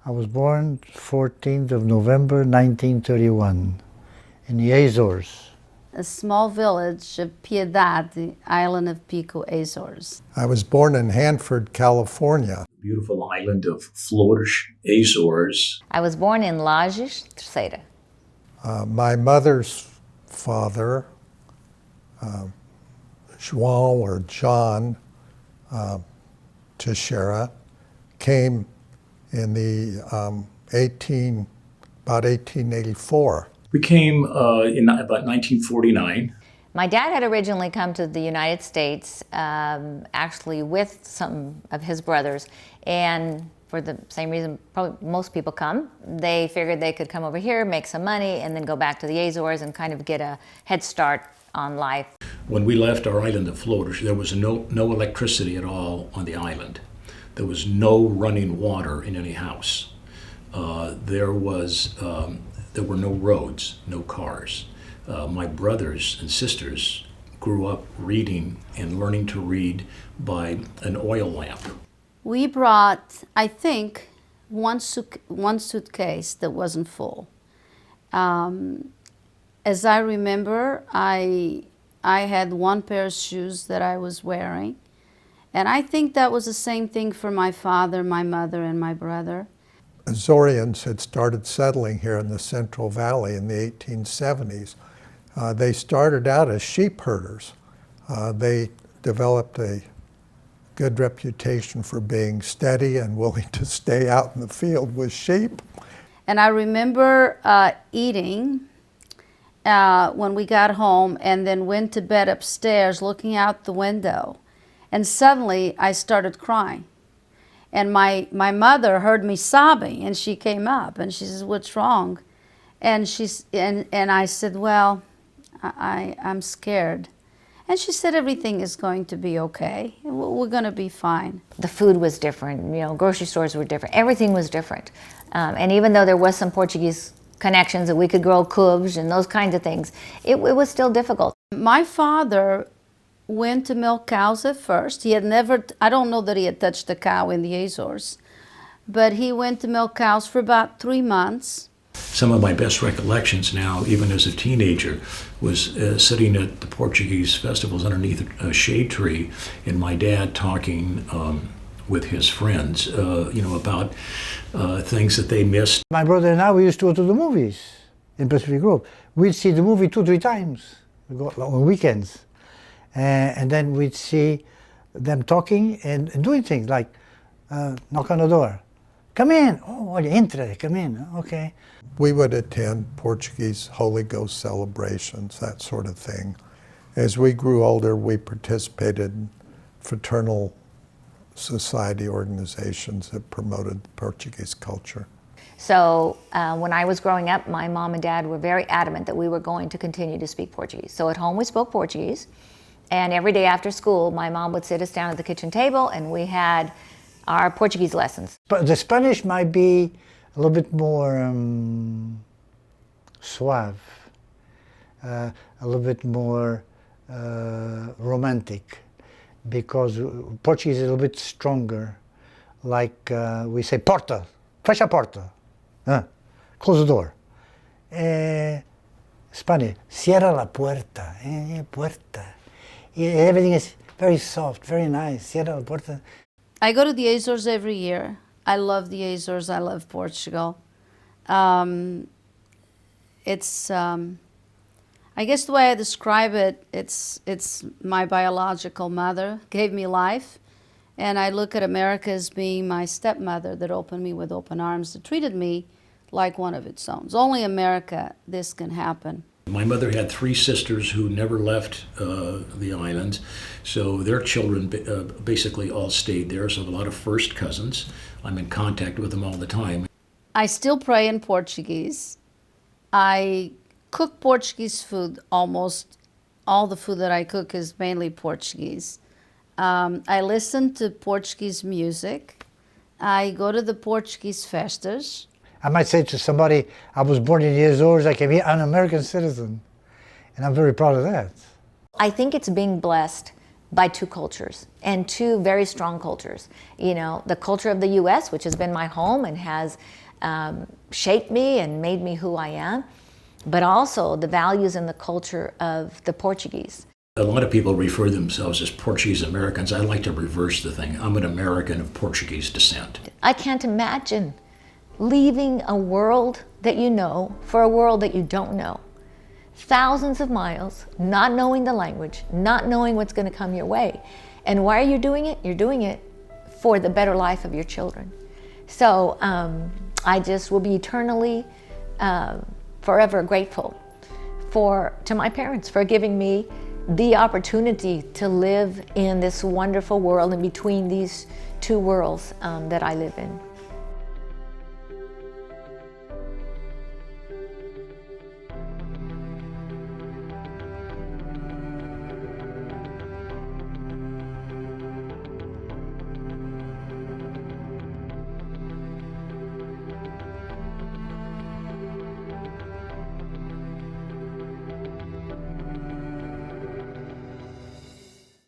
I was born 14th of November 1931 in the Azores. A small village of Piedad, the island of Pico, Azores. I was born in Hanford, California. Beautiful island of Flores, Azores. I was born in Lajes, Terceira. My mother's father, João or John Teixeira, came in the about 1884. We came in about 1949. My dad had originally come to the United States, actually with some of his brothers, and for the same reason probably most people come. They figured they could come over here, make some money, and then go back to the Azores and kind of get a head start on life. When we left our island of Flores, there was no electricity at all on the island. There was no running water in any house. There were no roads, no cars. My brothers and sisters grew up reading and learning to read by an oil lamp. We brought, I think, one suitcase that wasn't full. As I remember, I had one pair of shoes that I was wearing. And I think that was the same thing for my father, my mother, and my brother. Azoreans had started settling here in the Central Valley in the 1870s. They started out as sheep herders. They developed a good reputation for being steady and willing to stay out in the field with sheep. And I remember eating when we got home and then went to bed upstairs looking out the window. And suddenly I started crying. And my mother heard me sobbing and she came up and she says, "What's wrong?" And I said, "Well, I'm scared." And she said, "Everything is going to be okay. We're going to be fine." The food was different, grocery stores were different, everything was different. And even though there was some Portuguese connections that we could grow couves and those kinds of things, it was still difficult. My father went to milk cows at first. He had never, I don't know that he had touched a cow in the Azores, but he went to milk cows for about 3 months. Some of my best recollections now, even as a teenager, was sitting at the Portuguese festivals underneath a shade tree and my dad talking with his friends, about things that they missed. My brother and I, we used to go to the movies in Pacific Grove. We'd see the movie 2-3 times. We go on weekends. And then we'd see them talking and doing things like knock on the door. Come in. Oh, entra, come in. Okay. We would attend Portuguese Holy Ghost celebrations, that sort of thing. As we grew older, we participated in fraternal society organizations that promoted Portuguese culture. So when I was growing up, my mom and dad were very adamant that we were going to continue to speak Portuguese. So at home we spoke Portuguese. And every day after school, my mom would sit us down at the kitchen table and we had our Portuguese lessons. But the Spanish might be a little bit more suave, a little bit more romantic, because Portuguese is a little bit stronger. Like we say, porta, fecha a porta, close the door. Spanish, cierra la puerta, puerta. Everything is very soft, very nice. Cierra la puerta. I go to the Azores every year. I love the Azores. I love Portugal. It's, I guess the way I describe it, it's my biological mother gave me life. And I look at America as being my stepmother that opened me with open arms, that treated me like one of its own. Only America this can happen. My mother had 3 sisters who never left the islands, so their children basically all stayed there, so I have a lot of first cousins. I'm in contact with them all the time. I still pray in Portuguese. I cook Portuguese food. Almost all the food that I cook is mainly Portuguese. I listen to Portuguese music. I go to the Portuguese festas. I might say to somebody, I was born in the Azores, I can be an American citizen. And I'm very proud of that. I think it's being blessed by two cultures, and two very strong cultures. You know, the culture of the U.S., which has been my home and has shaped me and made me who I am, but also the values and the culture of the Portuguese. A lot of people refer to themselves as Portuguese-Americans. I like to reverse the thing. I'm an American of Portuguese descent. I can't imagine leaving a world that you know for a world that you don't know. Thousands of miles, not knowing the language, not knowing what's going to come your way. And why are you doing it? You're doing it for the better life of your children. So I just will be eternally, forever grateful to my parents for giving me the opportunity to live in this wonderful world in between these two worlds that I live in.